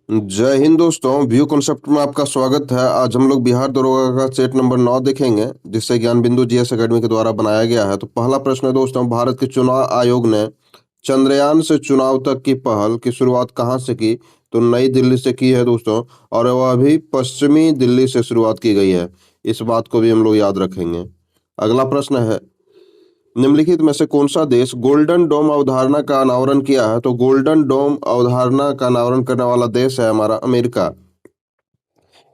जय हिंद दोस्तों। View concept में आपका स्वागत है। आज हम लोग बिहार दरोगा का सेट नंबर 9 देखेंगे, जिससे ज्ञान बिंदु जीएस एकेडमी के द्वारा बनाया गया है। तो पहला प्रश्न है दोस्तों, भारत के चुनाव आयोग ने चंद्रयान से चुनाव तक की पहल की शुरुआत कहाँ से की? तो नई दिल्ली से की है दोस्तों, और वह अभी पश्चिमी दिल्ली से शुरुआत की गई है। इस बात को भी हम लोग याद रखेंगे। अगला प्रश्न है, निम्नलिखित में से कौन सा देश गोल्डन डोम अवधारणा का अनावरण किया है? तो गोल्डन डोम अवधारणा का अनावरण करने वाला देश है हमारा अमेरिका।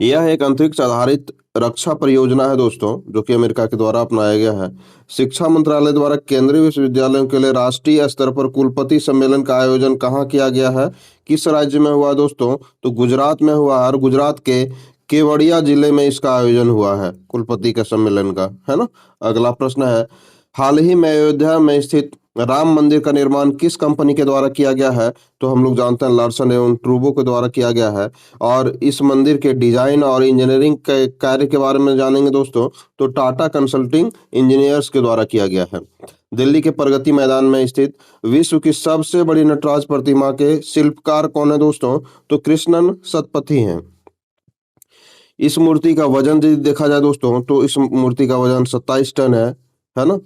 यह एक अंतरिक्ष आधारित रक्षा परियोजना है दोस्तों, जो कि अमेरिका के द्वारा अपनाया गया है। शिक्षा मंत्रालय द्वारा केंद्रीय विश्वविद्यालयों के लिए राष्ट्रीय स्तर पर कुलपति सम्मेलन का आयोजन कहाँ किया गया है? किस राज्य में हुआ दोस्तों? तो गुजरात में हुआ, और गुजरात के केवड़िया जिले में इसका आयोजन हुआ है, कुलपति के सम्मेलन का, है ना। अगला प्रश्न है, हाल ही में अयोध्या में स्थित राम मंदिर का निर्माण किस कंपनी के द्वारा किया गया है? तो हम लोग जानते हैं लार्सन एवं ट्रूबो के द्वारा किया गया है। और इस मंदिर के डिजाइन और इंजीनियरिंग के कार्य के बारे में जानेंगे दोस्तों, तो टाटा कंसल्टिंग इंजीनियर्स के द्वारा किया गया है। दिल्ली के प्रगति मैदान में स्थित विश्व की सबसे बड़ी नटराज प्रतिमा के शिल्पकार कौन है दोस्तों? तो कृष्णन शतपथी हैं। इस मूर्ति का वजन यदि देखा जाए दोस्तों, तो इस मूर्ति का वजन 27 टन है ना।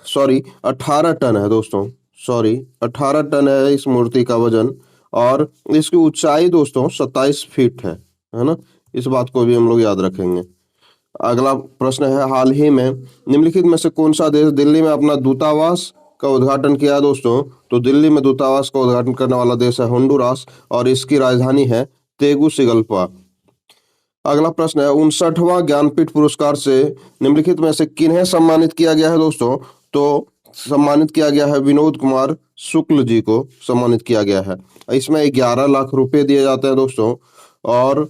सॉरी, 18 टन है दोस्तों। सॉरी, 18 टन है इस मूर्ति का वजन। और इसकी ऊंचाई दोस्तों 27 फीट है ना। इस बात को भी हम लोग याद रखेंगे। अगला प्रश्न है, हाल ही में निम्नलिखित में से कौन सा देश दिल्ली में अपना दूतावास का उद्घाटन किया है दोस्तों? तो दिल्ली में दूतावास का उद्घाटन करने वाला देश है होंडुरास, और इसकी राजधानी है तेगुसिगल्पा। अगला प्रश्न है, 59वां ज्ञानपीठ पुरस्कार से निम्नलिखित में से किन्हें सम्मानित किया गया है दोस्तों? तो सम्मानित किया गया है विनोद कुमार शुक्ल जी को सम्मानित किया गया है। इसमें 11 लाख रुपए दिए जाते हैं दोस्तों, और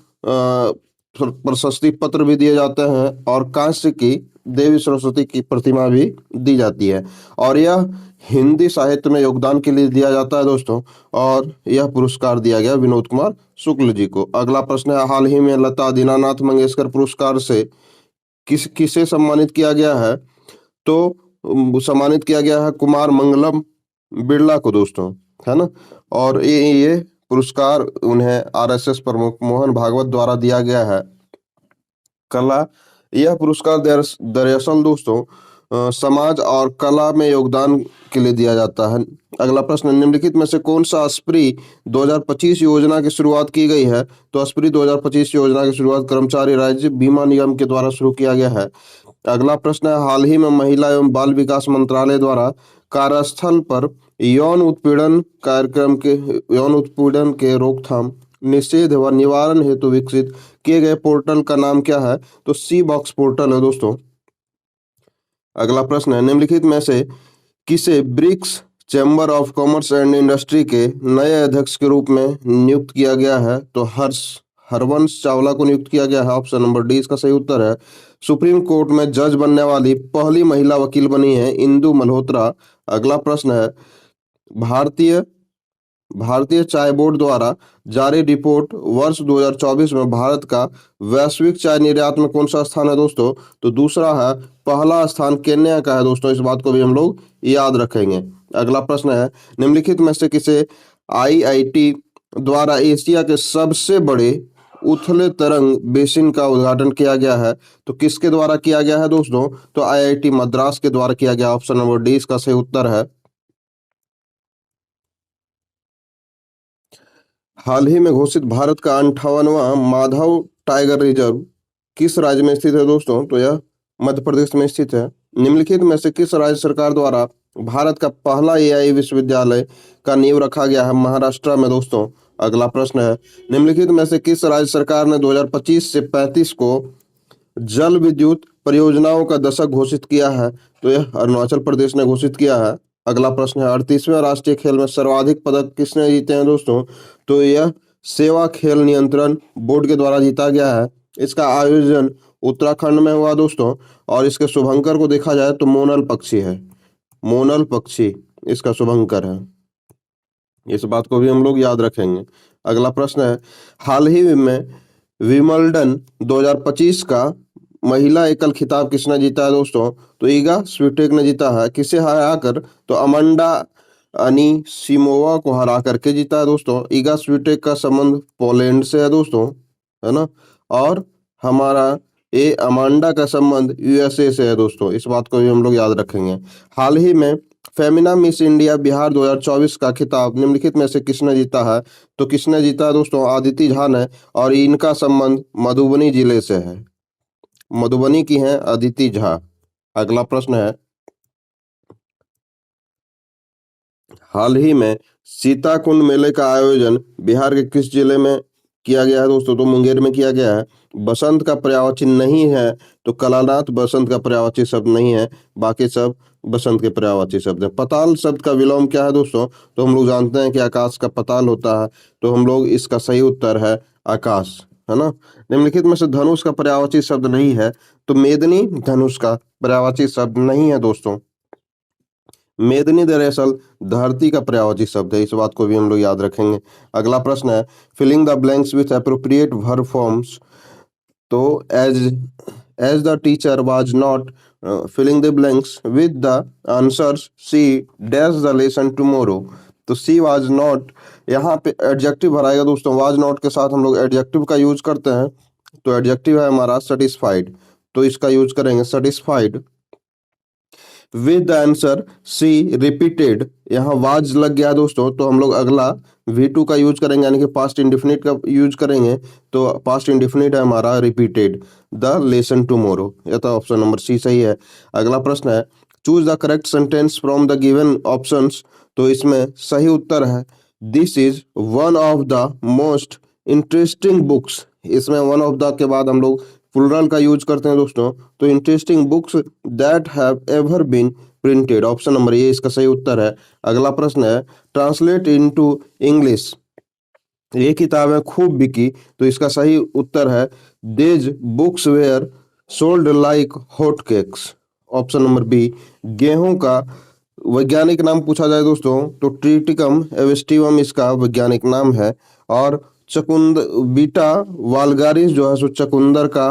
प्रशस्ति पत्र भी दिए जाते हैं, और कांस्य की देवी सरस्वती की प्रतिमा भी दी जाती है। और यह हिंदी साहित्य में योगदान के लिए दिया जाता है दोस्तों, और यह पुरस्कार दिया गया विनोद कुमार शुक्ल जी को। अगला प्रश्न है, हाल ही में लता दीनानाथ मंगेशकर पुरस्कार से किसे सम्मानित किया गया है? तो सम्मानित किया गया है कुमार मंगलम बिरला को दोस्तों, है ना। और ये पुरस्कार उन्हें आरएसएस प्रमुख मोहन भागवत द्वारा दिया गया है। कला, यह पुरस्कार दरअसल दोस्तों समाज और कला में योगदान के लिए दिया जाता है। अगला प्रश्न, निम्नलिखित में से कौन सा अस्प्री 2025 योजना की शुरुआत की गई है? तो अस्प्री 2025 योजना की शुरुआत कर्मचारी राज्य बीमा निगम के द्वारा शुरू किया गया है। अगला प्रश्न है, हाल ही में महिला एवं बाल विकास मंत्रालय द्वारा कार्यस्थल पर यौन उत्पीड़न के रोकथाम, निषेध व निवारण हेतु विकसित किए गए पोर्टल का नाम क्या है? तो सी बॉक्स पोर्टल है दोस्तों। अगला प्रश्न है, निम्नलिखित में से किसे BRICS chamber of commerce and industry के नए अध्यक्ष के रूप में नियुक्त किया गया है? तो हरवंश चावला को नियुक्त किया गया है। ऑप्शन नंबर डी इसका सही उत्तर है। सुप्रीम कोर्ट में जज बनने वाली पहली महिला वकील बनी है इंदु मल्होत्रा। अगला प्रश्न है, भारतीय भारतीय चाय बोर्ड द्वारा जारी रिपोर्ट वर्ष 2024 में भारत का वैश्विक चाय निर्यात में कौन सा स्थान है दोस्तों? तो दूसरा है। पहला स्थान केन्या का है दोस्तों, इस बात को भी हम लोग याद रखेंगे। अगला प्रश्न है, निम्नलिखित में से किसे आईआईटी द्वारा एशिया के सबसे बड़े उथले तरंग बेसिन का उद्घाटन किया गया है? तो किसके द्वारा किया गया है दोस्तों? तो आईआईटी मद्रास के द्वारा किया गया। ऑप्शन नंबर डी इसका सही उत्तर है। हाल ही में घोषित भारत का 58वां माधव टाइगर रिजर्व किस राज्य में स्थित है दोस्तों? तो यह मध्य प्रदेश में स्थित है। निम्नलिखित में से किस राज्य सरकार द्वारा भारत का पहला एआई विश्वविद्यालय का नींव रखा गया है? महाराष्ट्र में दोस्तों। अगला प्रश्न है, निम्नलिखित में से किस राज्य सरकार ने 2025 से 35 को जल विद्युत परियोजनाओं का दशक घोषित किया है? तो यह अरुणाचल प्रदेश ने घोषित किया है। अगला प्रश्न है, 38वें राष्ट्रीय खेल में सर्वाधिक पदक किसने जीते हैं दोस्तों? तो यह सेवा खेल नियंत्रण बोर्ड के द्वारा जीता गया है। इसका आयोजन उत्तराखंड में हुआ दोस्तों, और इसके शुभंकर को देखा जाए तो मोनल पक्षी है। मोनल पक्षी इसका शुभंकर है। इस बात को भी हम लोग याद रखेंगे। अगला प्रश्न है, हाल ही में विंबलडन 2025 का महिला एकल खिताब किसने जीता है दोस्तों? तो ईगा स्विटेक ने जीता है। किसे हराकर? तो अमांडा अनिसिमोवा को हरा करके जीता है दोस्तों। इगा स्विटेक का संबंध पोलैंड से है दोस्तों, है ना। और हमारा ए अमांडा का संबंध यूएसए से है दोस्तों, इस बात को भी हम लोग याद रखेंगे। हाल ही में फेमिना मिस इंडिया बिहार 2024 का खिताब निम्नलिखित में से किसने जीता है? तो किसने जीता है दोस्तों? आदिति झा ने, और इनका संबंध मधुबनी जिले से है। मधुबनी की हैं अदिति झा। अगला प्रश्न है, हाल ही में सीताकुंड मेले का आयोजन बिहार के किस जिले में किया गया है दोस्तों? तो मुंगेर में किया गया है। बसंत का पर्यायवाची नहीं है, तो कलानाथ बसंत का पर्यायवाची शब्द नहीं है, बाकी सब बसंत के पर्यायवाची शब्द है। पताल शब्द का विलोम क्या है दोस्तों? तो हम लोग जानते हैं कि आकाश का पताल होता है, तो हम लोग इसका सही उत्तर है आकाश, है ना। निम्नलिखित में से धनुष का पर्यायवाची शब्द नहीं है, तो मेदिनी धनुष का पर्यायवाची शब्द नहीं है दोस्तों। मेदिनी दरअसल धरती का पर्यायवाची शब्द है, इस बात को भी हम लोग याद रखेंगे। अगला प्रश्न है, filling the blanks with appropriate verb forms. तो as as the teacher was not filling the blanks with the answers C dash the lesson tomorrow. तो सी वाज नॉट, यहाँ पे एडजेक्टिव भराएगा दोस्तों। वाज नॉट के साथ हम लोग एडजेक्टिव का यूज करते हैं, तो एडजेक्टिव है हमारा सेटिस्फाइड, तो इसका यूज करेंगे satisfied with the answer C repeated. यहाँ वाज लग गया दोस्तों, तो हम लोग अगला V2 का यूज करेंगे, यानी कि पास्ट इंडिफिनिट का यूज करेंगे। तो पास्ट इंडिफिनिट है हमारा रिपीटेड द लेसन टुमारो, या तो ऑप्शन नंबर सी सही है। अगला प्रश्न है, choose the correct sentence from the given options. तो इसमें सही उत्तर है, this is one of the most interesting books. इसमें वन ऑफ द के बाद हम लोग प्लूरल का यूज करते हैं दोस्तों, तो interesting books that have ever been printed, option number A इसका सही उत्तर है। अगला प्रश्न है, ट्रांसलेट इनटू इंग्लिश। ये किताबें खूब बिकी, तो इसका सही उत्तर है, these books were sold like hot cakes, option number B. गेहूं का वैज्ञानिक नाम पूछा जाए दोस्तों, तो ट्रिटिकम एवेस्टिवम इसका वैज्ञानिक नाम है। और चकुंद बीटा वालगारिस जो है सो चकुंदर का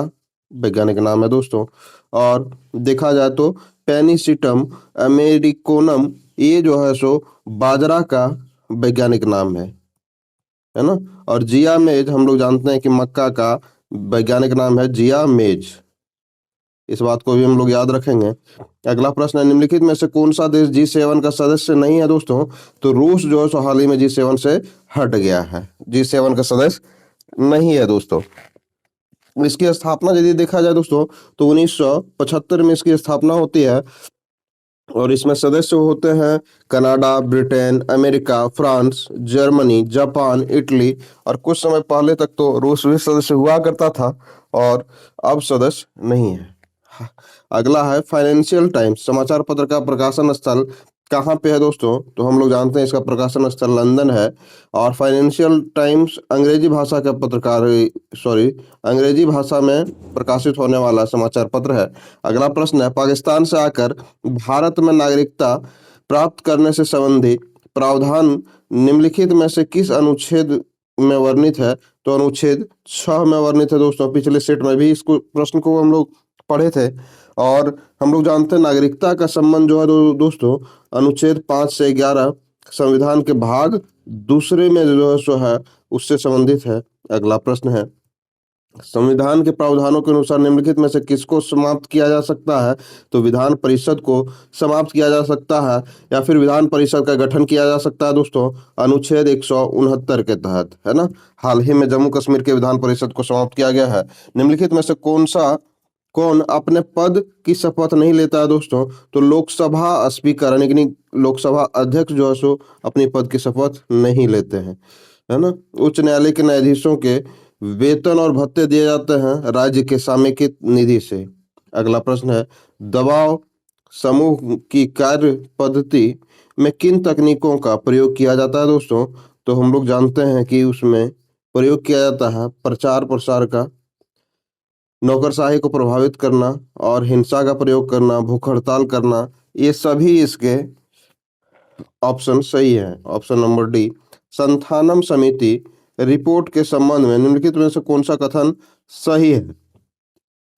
वैज्ञानिक नाम है दोस्तों। और देखा जाए तो पेनिसिटम अमेरिकोनम, ये जो है सो बाजरा का वैज्ञानिक नाम है ना। और जिया मेज हम लोग जानते हैं कि मक्का का वैज्ञानिक नाम है जिया मेज, इस बात को भी हम लोग याद रखेंगे। अगला प्रश्न है, निम्नलिखित में से कौन सा देश G7 का सदस्य नहीं है दोस्तों? तो रूस जो है सो हाल ही में G7 से हट गया है, G7 का सदस्य नहीं है दोस्तों। इसकी स्थापना यदि देखा जाए दोस्तों, तो 1975 में इसकी स्थापना होती है, और इसमें सदस्य होते हैं Canada, Britain, America, France, Germany, Japan, Italy, और कुछ समय पहले तक तो रूस भी सदस्य हुआ करता था, और अब सदस्य नहीं है। अगला है, फाइनेंशियल टाइम्स समाचार पत्र का प्रकाशन स्थल कहाँ पे है दोस्तों? तो हम लोग जानते हैं इसका प्रकाशन स्थल लंदन है। और फाइनेंशियल टाइम्स अंग्रेजी भाषा का अंग्रेजी भाषा में प्रकाशित होने वाला समाचार पत्र है। अगला प्रश्न है, पाकिस्तान से आकर भारत में नागरिकता प्राप्त करने से संबंधित प्रावधान निम्नलिखित में से किस अनुच्छेद में वर्णित है? तो अनुच्छेद 6 में वर्णित है दोस्तों। पिछले सेट में भी इसको प्रश्न को हम लोग पढ़े थे। और हम लोग जानते हैं नागरिकता का संबंध जो है दोस्तों, अनुच्छेद 5 से 11 संविधान के भाग दूसरे में जो है सो है उससे संबंधित है। अगला प्रश्न है, संविधान के प्रावधानों के अनुसार निम्नलिखित में से किसको समाप्त किया जा सकता है? तो विधान परिषद को समाप्त किया जा सकता है, या फिर विधान परिषद का गठन किया जा सकता है दोस्तों, अनुच्छेद 169 के तहत, है ना। हाल ही में जम्मू कश्मीर के विधान परिषद को समाप्त किया गया है। निम्नलिखित में से कौन अपने पद की शपथ नहीं लेता है दोस्तों? तो लोकसभा स्पीकर यानी कि लोकसभा अध्यक्ष जो है सो अपनी पद की शपथ नहीं लेते हैं, है ना। उच्च न्यायालय के न्यायाधीशों के वेतन और भत्ते दिए जाते हैं राज्य के सामयिक निधि से। अगला प्रश्न है, दबाव समूह की कार्य पद्धति में किन तकनीकों का प्रयोग किया जाता है दोस्तों? तो हम लोग जानते हैं कि उसमें प्रयोग किया जाता है प्रचार प्रसार का, नौकरशाही को प्रभावित करना, और हिंसा का प्रयोग करना, भूख हड़ताल करना, ये सभी इसके ऑप्शन सही है। Option number D. संथानम समिति रिपोर्ट के संबंध में निम्नलिखित में से कौन सा कथन सही है?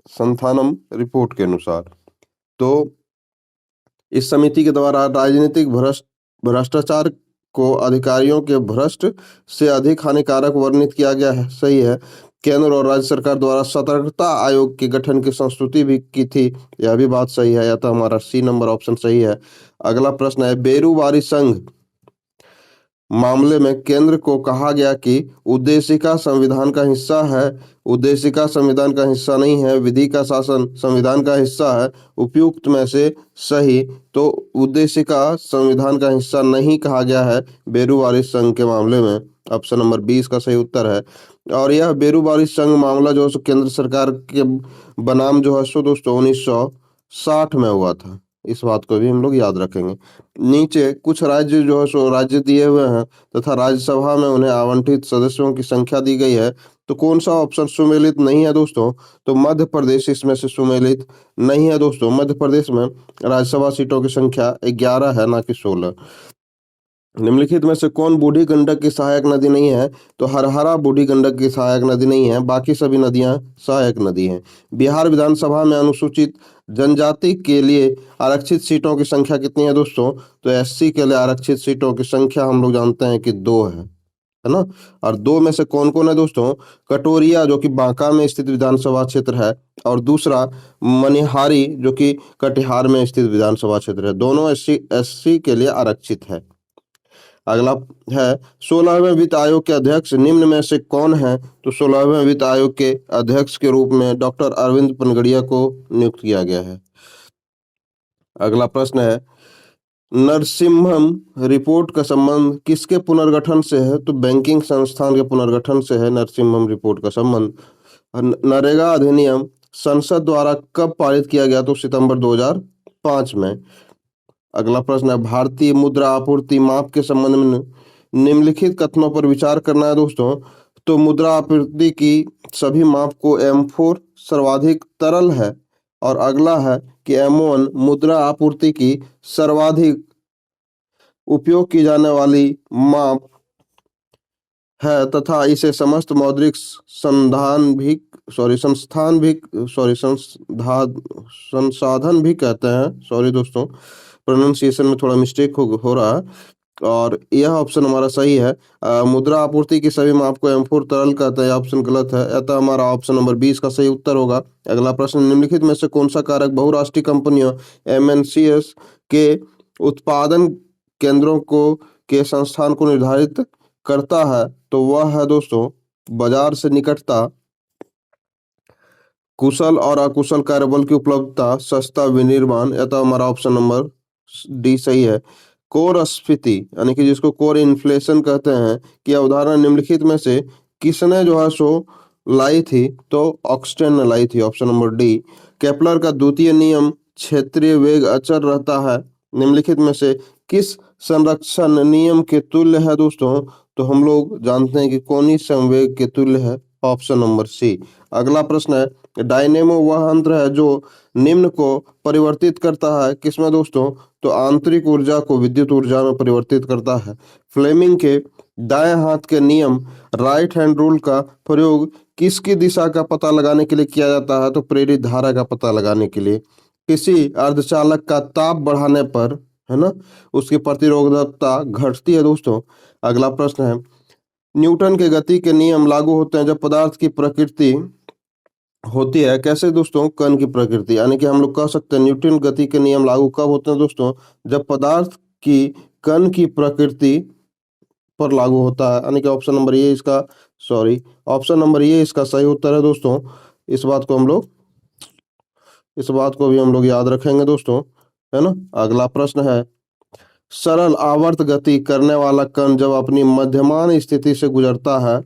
संथानम रिपोर्ट के अनुसार, तो इस समिति के द्वारा राजनीतिक भ्रष्ट भ्रष्टाचार को अधिकारियों के भ्रष्ट से अधिक हानिकारक वर्णित किया गया है, सही है। केंद्र और राज्य सरकार द्वारा सतर्कता आयोग के गठन की संस्तुति भी की थी, यह भी बात सही है, या तो हमारा सी नंबर ऑप्शन सही है। अगला प्रश्न है, बेरूवारी संघ मामले में केंद्र को कहा गया कि उद्देशिका संविधान का हिस्सा है। उद्देशिका संविधान का हिस्सा नहीं है, विधि का शासन संविधान का हिस्सा है। उपयुक्त में से सही, तो उद्देशिका संविधान का हिस्सा नहीं कहा गया है बेरूवारी संघ के मामले में। ऑप्शन नंबर 20 का सही उत्तर है। और यह बेरूवारी संघ मामला जो है सो केंद्र सरकार के बनाम जो है सो दोस्तों 1960 में हुआ था। इस बात को भी हम लोग याद रखेंगे। नीचे कुछ राज्य जो है सो राज्य दिए हुए हैं तथा राज्यसभा में उन्हें आवंटित सदस्यों की संख्या दी गई है, तो कौन सा ऑप्शन सुमेलित नहीं है दोस्तों? तो मध्य प्रदेश इसमें से सुमेलित नहीं है दोस्तों। मध्य प्रदेश में राज्यसभा सीटों की संख्या 11 है, ना कि 16। निम्नलिखित में से कौन बूढ़ी गंडक की सहायक नदी नहीं है? तो हरहरा बूढ़ी गंडक की सहायक नदी नहीं है, बाकी सभी नदियां सहायक नदी हैं। बिहार विधानसभा में अनुसूचित जनजाति के लिए आरक्षित सीटों की संख्या कितनी है दोस्तों? तो एससी के लिए आरक्षित सीटों की संख्या हम लोग जानते हैं कि 2 है ना। और 2 में से कौन कौन है दोस्तों? कटोरिया जो कि बांका में स्थित विधानसभा क्षेत्र है, और दूसरा मनिहारी जो कि कटिहार में स्थित विधानसभा क्षेत्र है। दोनों एससी के लिए आरक्षित है। अगला है, 16वें वित्त आयोग के अध्यक्ष निम्न में से कौन है? तो 16वें वित्त आयोग के अध्यक्ष के रूप में डॉक्टर अरविंद पनगड़िया को नियुक्त किया गया है। अगला प्रश्न है, नरसिम्हम रिपोर्ट का संबंध किसके पुनर्गठन से है? तो बैंकिंग संस्थान के पुनर्गठन से है नरसिम्हम रिपोर्ट का संबंध। नरेगा अधिनियम संसद द्वारा कब पारित किया गया? तो सितंबर 2005 में। अगला प्रश्न है, भारतीय मुद्रा आपूर्ति माप के संबंध में निम्नलिखित कथनों पर विचार करना है दोस्तों। तो मुद्रा आपूर्ति की सभी माप को M4 सर्वाधिक तरल है, और अगला है कि M1 मुद्रा आपूर्ति की सर्वाधिक उपयोग की जाने वाली माप है तथा इसे समस्त मौद्रिक संसाधन भी कहते हैं। सॉरी दोस्तों, प्रोनाउंसिएशन में थोड़ा मिस्टेक हो रहा है, और यह ऑप्शन हमारा सही है। मुद्रा आपूर्ति की सभी माप को M4 तरल कहते हैं, ऑप्शन गलत है, अतः हमारा ऑप्शन नंबर 20 का सही उत्तर होगा। अगला प्रश्न, निम्नलिखित में से कौन सा कारक बहुराष्ट्रीय कंपनियों MNCs के उत्पादन केंद्रों को के संस्थान को निर्धारित करता है? तो वह है दोस्तों बाजार से निकटता, कुशल और अकुशल कार्यबल की उपलब्धता, सस्ता विनिर्माण, या तो हमारा ऑप्शन नंबर डी सही है। कोर स्फीति यानी कि जिसको कोर इन्फ्लेशन कहते हैं कि अवधारणा निम्नलिखित में से किसने जो है सो लाई थी? तो ऑक्सटेन ने लाई थी, ऑप्शन नंबर डी। केपलर का द्वितीय नियम क्षेत्रीय वेग अचर रहता है निम्नलिखित में से किस संरक्षण नियम के तुल्य है दोस्तों? तो हम लोग जानते हैं कि कोणीय संवेग के तुल्य है, ऑप्शन नंबर सी। अगला प्रश्न है, डायनेमो वह यंत्र है जो निम्न को परिवर्तित करता है किसमें दोस्तों? तो आंतरिक ऊर्जा को विद्युत ऊर्जा में परिवर्तित करता है। फ्लेमिंग के दाएं हाथ के नियम राइट हैंड रूल का प्रयोग किसकी दिशा का पता लगाने के लिए किया जाता है? तो प्रेरित धारा का पता लगाने के लिए। किसी अर्धचालक का ताप बढ़ाने पर, है ना, उसकी प्रतिरोधकता घटती है दोस्तों। अगला प्रश्न है, न्यूटन के गति के नियम लागू होते हैं जब पदार्थ की प्रकृति होती है कैसे दोस्तों? कण की प्रकृति, यानी कि हम लोग कह सकते हैं न्यूटन गति के नियम लागू कब होते हैं दोस्तों? जब पदार्थ की कण की प्रकृति पर लागू होता है, यानी कि ऑप्शन नंबर ये इसका सही उत्तर है दोस्तों। इस बात को भी हम लोग याद रखेंगे दोस्तों, है ना। अगला प्रश्न है, सरल आवर्त गति करने वाला कण जब अपनी मध्यमान स्थिति से गुजरता है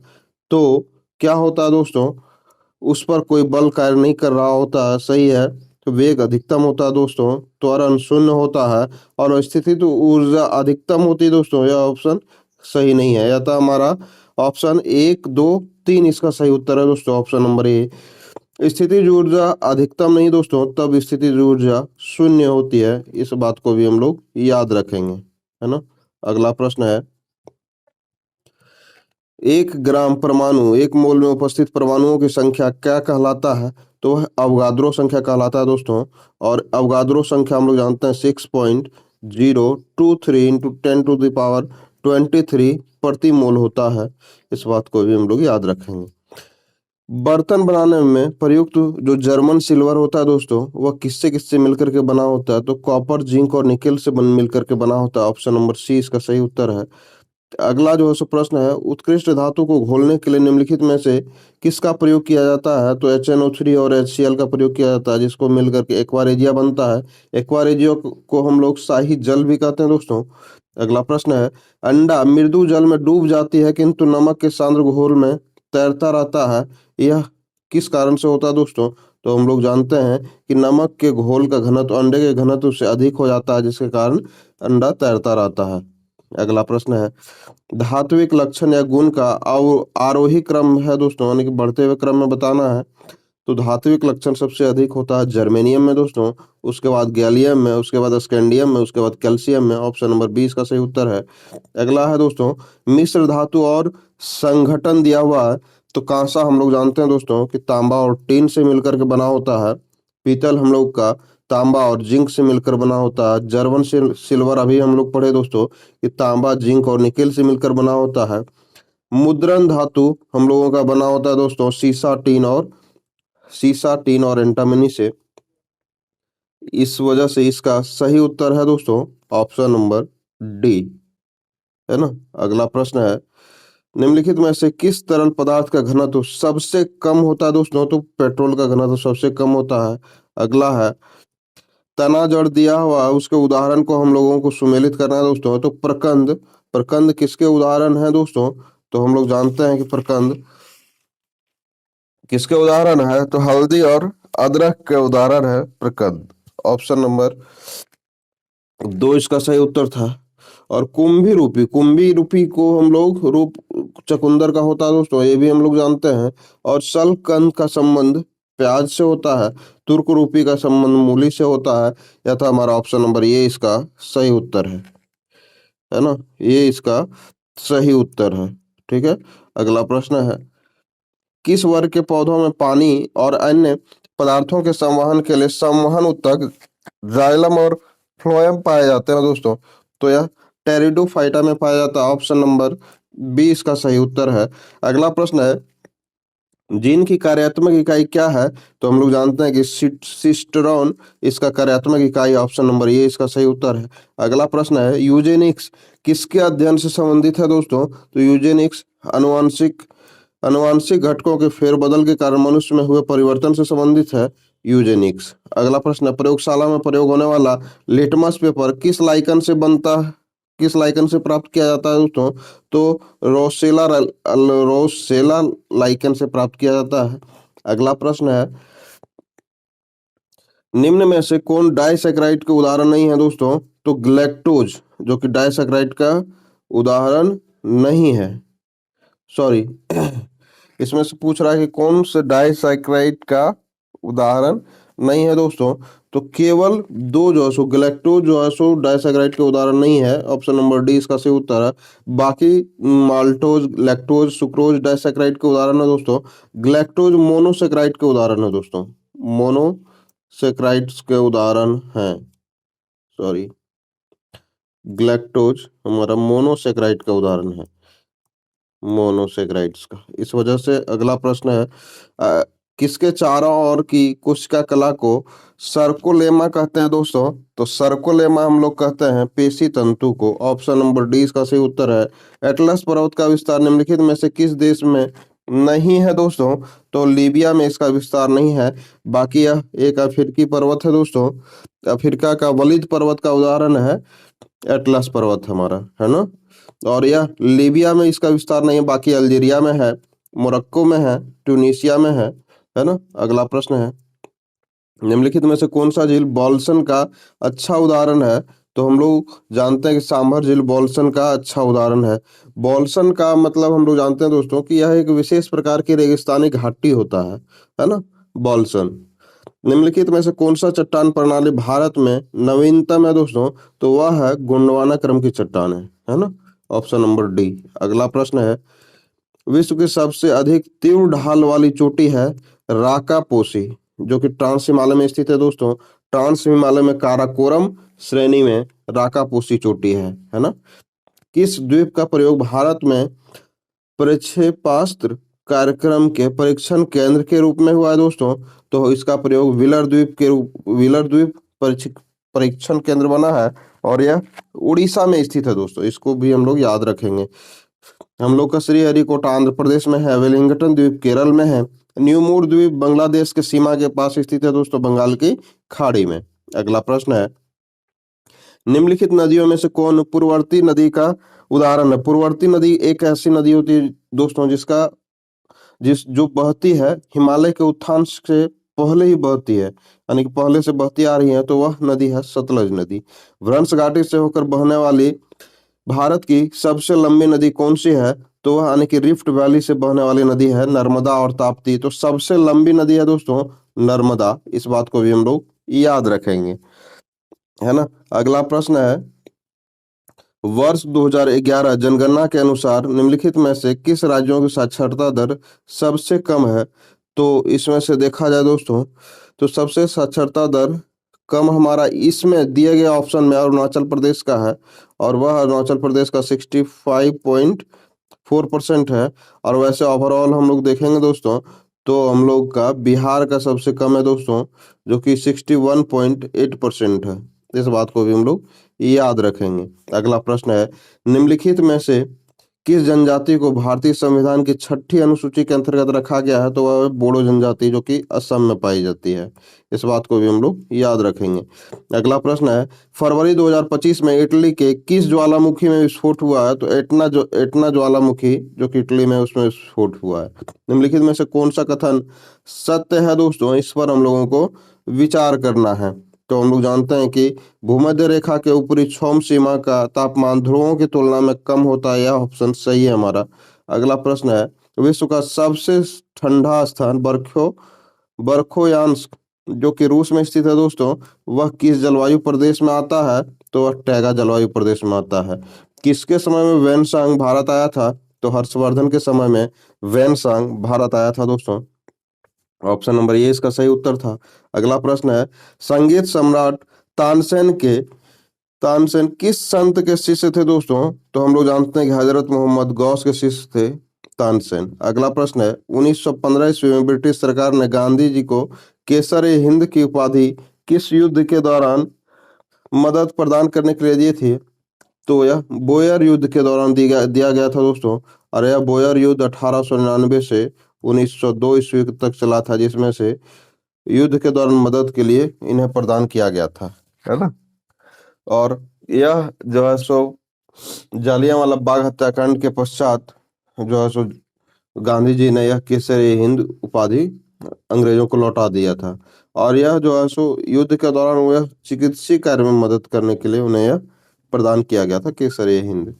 तो क्या होता है दोस्तों? उस पर कोई बल कार्य नहीं कर रहा होता है, सही है। तो वेग अधिकतम होता है दोस्तों, त्वरण शून्य होता है, और स्थिति तो ऊर्जा अधिकतम होती है दोस्तों। यह ऑप्शन सही नहीं है, या तो हमारा ऑप्शन 1, 2, 3 इसका सही उत्तर है दोस्तों, ऑप्शन नंबर ए। स्थितिज ऊर्जा अधिकतम नहीं दोस्तों, तब स्थितिज ऊर्जा शून्य होती है। इस बात को भी हम लोग याद रखेंगे, है ना। अगला प्रश्न है, 1 ग्राम परमाणु 1 मोल में उपस्थित परमाणुओं की संख्या क्या कहलाता है? तो वह अवगाद्रो संख्या कहलाता है दोस्तों। और अवगाद्रो संख्या हम लोग जानते हैं 0.023 प्रति मोल होता है। इस बात को भी हम लोग याद रखेंगे। बर्तन बनाने में प्रयुक्त जो जर्मन सिल्वर होता है दोस्तों, वह किससे किससे मिलकर के बना होता है? तो कॉपर, जिंक और निकेल से मिलकर के बना होता है। ऑप्शन नंबर सी इसका सही उत्तर है। अगला जो है सो प्रश्न है, उत्कृष्ट धातु को घोलने के लिए निम्नलिखित में से किसका प्रयोग किया जाता है? तो HNO3 और HCl का प्रयोग किया जाता है, जिसको मिलकर के एक्वारेजिया बनता है। एक्वारेजिया को हम लोग शाही जल भी कहते हैं दोस्तों। अगला प्रश्न है, अंडा मृदु जल में डूब जाती है किंतु नमक के सांद्र घोल में तैरता रहता है, यह किस कारण से होता है दोस्तों? तो हम लोग जानते हैं कि नमक के घोल का घनत्व अंडे के घनत्व से अधिक हो जाता है, जिसके कारण अंडा तैरता रहता है। अगला प्रश्न है, धात्विक लक्षण या गुण का आरोही क्रम है दोस्तों, यानी कि बढ़ते हुए क्रम में बताना है। तो धात्विक लक्षण सबसे अधिक होता है जर्मेनियम में दोस्तों, उसके बाद गैलियम में, उसके बाद स्कैंडियम में, उसके बाद कैल्शियम में। ऑप्शन नंबर 20 का सही उत्तर है। अगला है दोस्तों, मिश्र धातु और संघटन दिया हुआ है। तो कांसा हम लोग जानते हैं दोस्तों कि तांबा और टीन से मिलकर के बना होता है। पीतल हम लोग का तांबा और जिंक से मिलकर बना होता है। जर्मन सिल्वर अभी हम लोग पढ़े दोस्तों कि तांबा, जिंक और निकेल से मिलकर बना होता है। मुद्रण धातु हम लोगों का बना होता है दोस्तों सीसा, टीन और एंटामनी से। इस वजह से इसका सही उत्तर है दोस्तों ऑप्शन नंबर डी, है ना। अगला प्रश्न है, निम्नलिखित में से किस तरल पदार्थ का घनत्व सबसे कम होता है दोस्तों? तो पेट्रोल का घनत्व सबसे कम होता है। अगला है, तना जड़ दिया हुआ है, उसके उदाहरण को हम लोगों को सुमेलित करना है दोस्तों। तो प्रकंद, प्रकंद किसके उदाहरण है दोस्तों? तो हम लोग जानते हैं कि प्रकंद किसके उदाहरण है? तो हल्दी और अदरक के उदाहरण है प्रकंद। ऑप्शन नंबर 2 इसका सही उत्तर था। और कुंभी रूपी को हम लोग रूप चकुंदर का होता है दोस्तों, ये भी हम लोग जानते हैं। और शलकंद का संबंध प्याज से होता है। तुर्क रूपी का संबंध मूली से होता है। यह था हमारा ऑप्शन नंबर ये इसका सही उत्तर है ना। ये इसका सही उत्तर है। ठीक है। अगला प्रश्न है, किस वर्ग के पौधों में पानी और अन्य पदार्थों के संवहन के लिए संवहन ऊतक जाइलम और फ्लोएम पाए जाते हैं दोस्तों? तो यह टेरिडोफाइटा में पाया जाता है। ऑप्शन नंबर 20 का सही उत्तर है। अगला प्रश्न है, जीन की कार्यात्मक इकाई क्या है? तो हम लोग जानते हैं कि सिस्टरॉन इसका कार्यात्मक इकाई। ऑप्शन नंबर ये इसका सही उत्तर है। अगला प्रश्न है, यूजेनिक्स किसके अध्ययन से संबंधित है दोस्तों? तो यूजेनिक्स अनुवांशिक घटकों के फेरबदल के कारण मनुष्य में हुए परिवर्तन से संबंधित है यूजेनिक्स। अगला प्रश्न है, प्रयोगशाला में प्रयोग होने वाला लिटमस पेपर किस लाइकन से बनता है, किस लाइकन से प्राप्त किया जाता है दोस्तों? तो रोसेला लाइकन से प्राप्त किया जाता है। अगला प्रश्न है, निम्न में से कौन डाइसैकेराइड के उदाहरण नहीं है दोस्तों? तो ग्लैक्टोज जो कि डाइसैकेराइड का उदाहरण नहीं है। सॉरी इसमें से पूछ रहा है कि कौन से डाइसैकेराइड का उदाहरण नहीं है दोस्तों? तो केवल दो जो है सो ग्लैक्टोज जो है सो डाइसैकेराइड के उदाहरण नहीं है। ऑप्शन नंबर डी इसका सही उत्तर है। बाकी माल्टोज, लैक्टोज, सुक्रोज डाइसैकेराइड के उदाहरण है दोस्तों। ग्लैक्टोज मोनोसैकेराइड के उदाहरण है दोस्तों, मोनोसैकेराइड्स के उदाहरण हैं। सॉरी, ग्लैक्टोज हमारा मोनोसैकेराइड का उदाहरण है, मोनोसैकेराइड्स का। इस वजह से अगला प्रश्न है, किसके चारों ओर की कोशिका कला को सर्कोलेमा कहते हैं दोस्तों? तो सर्कोलेमा हम लोग कहते हैं पेशी तंतु को। ऑप्शन नंबर डी इसका सही उत्तर है। एटलस पर्वत का विस्तार निम्नलिखित में से किस देश में नहीं है दोस्तों? तो लीबिया में इसका विस्तार नहीं है। बाकी यह एक अफ्रीकी पर्वत है दोस्तों। अफ्रीका का वलिद पर्वत का उदाहरण है एटलस पर्वत हमारा, है ना। और यह लीबिया में इसका विस्तार नहीं है, बाकी अल्जीरिया में है, मोरक्को में है, ट्यूनीशिया में है ना। अगला प्रश्न है, निम्नलिखित में से कौन सा झील बॉल्सन का अच्छा उदाहरण है? तो हम लोग जानते हैं कि सांभर झील बॉल्सन का अच्छा उदाहरण है। बॉल्सन का मतलब हम लोग जानते हैं दोस्तों कि यह एक विशेष प्रकार की रेगिस्तानी घाटी होता है ना, बॉल्सन। निम्नलिखित में से कौन सा चट्टान प्रणाली भारत में नवीनतम है दोस्तों? तो वह है गोंडवाना क्रम की चट्टान है ना। Option number D. अगला प्रश्न है, विश्व की सबसे अधिक तीव्र ढाल वाली चोटी है राकापोसी, जो कि ट्रांस हिमालय में स्थित है दोस्तों। ट्रांस हिमालय में काराकोरम श्रेणी में राकापोसी चोटी है ना। किस द्वीप का प्रयोग भारत में प्रक्षेपास्त्र कार्यक्रम के परीक्षण केंद्र के रूप में हुआ है दोस्तों? तो इसका प्रयोग व्हीलर द्वीप परीक्षण केंद्र बना है और यह उड़ीसा में स्थित है दोस्तों, इसको भी हम लोग याद रखेंगे। हम लोग का श्रीहरिकोटा आंध्र प्रदेश में है, वेलिंगटन द्वीप केरल में है, न्यूमूर द्वीप बांग्लादेश के सीमा के पास स्थित है दोस्तों, बंगाल की खाड़ी में। अगला प्रश्न है, निम्नलिखित नदियों में से कौन पूर्ववर्ती नदी का उदाहरण है? पूर्ववर्ती नदी एक ऐसी नदी होती है दोस्तों जो बहती है हिमालय के उत्थान से पहले ही बहती है, यानी कि पहले से बहती आ रही है, तो वह नदी है सतलज नदी। भ्रंश घाटी से होकर बहने वाली भारत की सबसे लंबी नदी कौन सी है? तो वह यानी कि रिफ्ट वैली से बहने वाली नदी है नर्मदा और ताप्ती। तो सबसे लंबी नदी है दोस्तों नर्मदा, इस बात को भी हम लोग याद रखेंगे, है ना। अगला प्रश्न है, वर्ष 2011 जनगणना के अनुसार निम्नलिखित में से किस राज्यों की साक्षरता दर सबसे कम है? तो इसमें से देखा जाए दोस्तों तो सबसे साक्षरता दर कम हमारा इसमें दिए गए ऑप्शन में अरुणाचल प्रदेश का है, और वह अरुणाचल प्रदेश का 65.4% है। और वैसे ओवरऑल हम लोग देखेंगे दोस्तों तो हम लोग का बिहार का सबसे कम है दोस्तों, जो कि 61.8% है। इस बात को भी हम लोग याद रखेंगे। अगला प्रश्न है, निम्नलिखित में से किस जनजाति को भारतीय संविधान की 6ठी अनुसूची के अंतर्गत रखा गया है? तो वह बोडो जनजाति, जो कि असम में पाई जाती है। इस बात को भी हम लोग याद रखेंगे। अगला प्रश्न है, फरवरी 2025 में इटली के किस ज्वालामुखी में विस्फोट हुआ है? तो एटना ज्वालामुखी जो कि इटली में, उसमें विस्फोट हुआ है। निम्नलिखित में से कौन सा कथन सत्य है दोस्तों? इस पर हम लोगों को विचार करना है। तो हम लोग जानते हैं कि भूमध्य रेखा के ऊपरी क्षौम सीमा का तापमान ध्रुवों की तुलना में कम होता है, यह ऑप्शन सही है हमारा। अगला प्रश्न है, विश्व का सबसे ठंडा स्थान बरखोयांस्क जो कि रूस में स्थित है दोस्तों, वह किस जलवायु प्रदेश में आता है? तो वह टैगा जलवायु प्रदेश में आता है। किसके समय में वैनसांग भारत आया था? तो हर्षवर्धन के समय में वैनसांग भारत आया था दोस्तों। ऑप्शन नंबर ए इसका सही उत्तर था। अगला प्रश्न है, संगीत सम्राट तानसेन किस संत के शिष्य थे दोस्तों? तो हम लोग जानते हैं कि हजरत मोहम्मद गौस के शिष्य थे तानसेन। अगला प्रश्न है, 1915 ईस्वी में ब्रिटिश सरकार ने गांधी जी को केसर ए हिंद की उपाधि किस युद्ध के दौरान मदद प्रदान करने के लिए दी थी? तो यह बोयर युद्ध के दौरान दिया गया था दोस्तों। और यह बोयर युद्ध 1899 से 1902 ईस्वी तक चला था, जिसमें से युद्ध के दौरान मदद के लिए इन्हें प्रदान किया गया था, है ना। और यह जो है सो जालियांवाला बाग हत्याकांड के पश्चात जो है सो गांधी जी ने यह केसर हिंद उपाधि अंग्रेजों को लौटा दिया था। और यह जो है सो युद्ध के दौरान वह चिकित्सीय कार्य में मदद करने के लिए उन्हें यह प्रदान किया गया था केसर हिंद।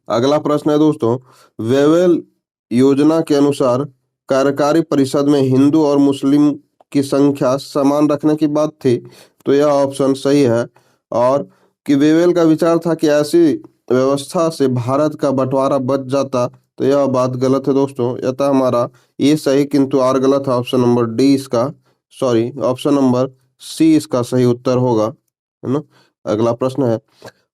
अगला प्रश्न है दोस्तों, वेवेल योजना के अनुसार कार्यकारी परिषद में हिंदू और मुस्लिम की संख्या समान रखने की बात थी। तो यह ऑप्शन सही है। और कि वेवेल का विचार था कि ऐसी व्यवस्था से भारत का बंटवारा बच जाता। तो यह बात गलत है दोस्तों, यह हमारा ये सही किंतु आर गलत है। ऑप्शन नंबर डी इसका सॉरी ऑप्शन नंबर सी इसका सही उत्तर होगा, है ना। अगला प्रश्न है,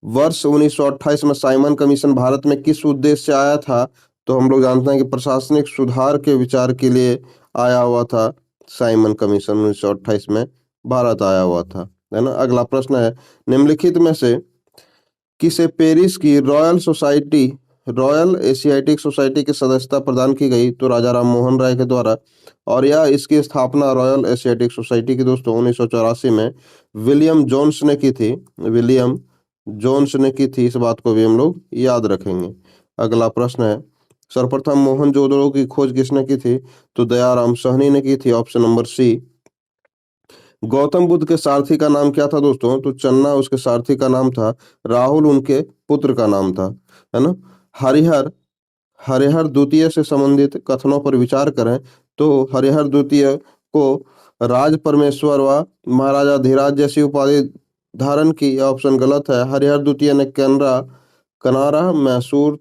वर्ष 1928 में साइमन कमीशन भारत में किस उद्देश्य से आया था? तो हम लोग जानते हैं कि प्रशासनिक सुधार के विचार के लिए आया हुआ था। साइमन कमीशन 1928 में भारत आया हुआ था, है ना। अगला प्रश्न है, निम्नलिखित में से किसे पेरिस की रॉयल एशियाटिक सोसाइटी की सदस्यता प्रदान की गई? तो राजा राम मोहन राय के द्वारा। और यह इसकी स्थापना रॉयल एशियाटिक सोसाइटी की दोस्तों 1984 में विलियम जोन्स ने की थी। इस बात को भी हम लोग याद रखेंगे। अगला प्रश्न है, सर्वप्रथम मोहनजोदड़ो की खोज किसने की थी? तो दयाराम साहनी ने की थी। Option number C. Gautam Buddha के सारथी का नाम क्या था दोस्तों? तो चन्ना उसके सारथी का नाम था, राहुल उनके पुत्र का नाम था, है ना। हरिहर हरिहर द्वितीय से संबंधित कथनों पर विचार करें तो हरिहर द्वितीय को राज परमेश्वर व महाराजा धीराज जैसी उपाधि धारण की। यह ऑप्शन गलत है। हरिहर द्वितीय ने कनारा मैसूर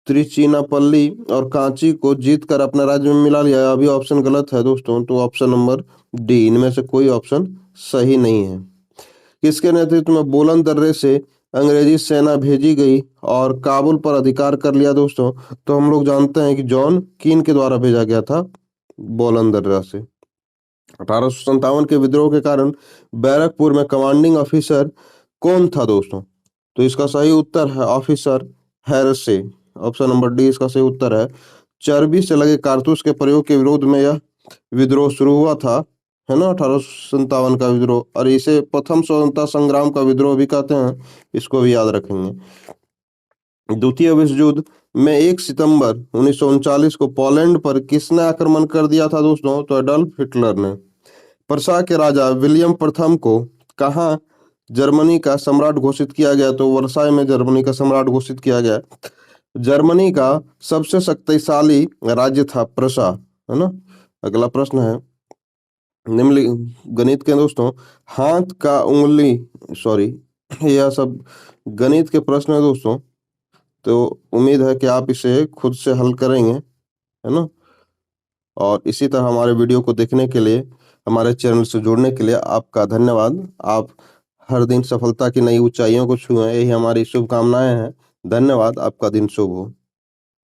त्रिचिनापल्ली और कांची को जीत कर अपने राज्य में मिला लिया। अभी ऑप्शन गलत है दोस्तों, तो ऑप्शन नंबर डी, इनमें से कोई ऑप्शन सही नहीं है। किसके नेतृत्व में बोलन दर्रे से अंग्रेजी सेना भेजी गई और काबुल पर अधिकार कर लिया दोस्तों? तो हम लोग जानते हैं कि जॉन कीन के द्वारा भेजा गया था बोलन दर्रा से। 1857 के विद्रोह के कारण बैरकपुर में कमांडिंग ऑफिसर कौन था दोस्तों? तो इसका सही उत्तर है officer hearsay. Option number D इसका सही उत्तर है। चर्बी से लगे कारतूस के प्रयोग के विरोध में यह विद्रोह शुरू हुआ था, है ना, 1857 का विद्रोह, और इसे प्रथम स्वतंत्रता संग्राम का विद्रोह भी कहते हैं, इसको भी याद रखेंगे। द्वितीय विश्व युद्ध में 1 सितंबर 1939 को पोलैंड पर किसने आक्रमण कर दिया था दोस्तों? तो एडल्फ हिटलर ने। प्रशा के राजा विलियम प्रथम को कहाँ जर्मनी का सम्राट घोषित किया गया? तो वर्साई में जर्मनी का सम्राट घोषित किया गया। जर्मनी का सबसे शक्तिशाली राज्य था प्रशा, है ना। अगला प्रश्न है निम्नलिखित गणित के दोस्तों हाथ का उंगली, सॉरी, यह सब गणित के प्रश्न है दोस्तों, तो उम्मीद है कि आप इसे खुद से हल करेंगे, है ना। और इसी तरह हमारे वीडियो को देखने के लिए, हमारे चैनल से जुड़ने के लिए आपका धन्यवाद। आप हर दिन सफलता की नई ऊंचाइयों को छुएं, यही हमारी शुभकामनाएं हैं। धन्यवाद, आपका दिन शुभ हो।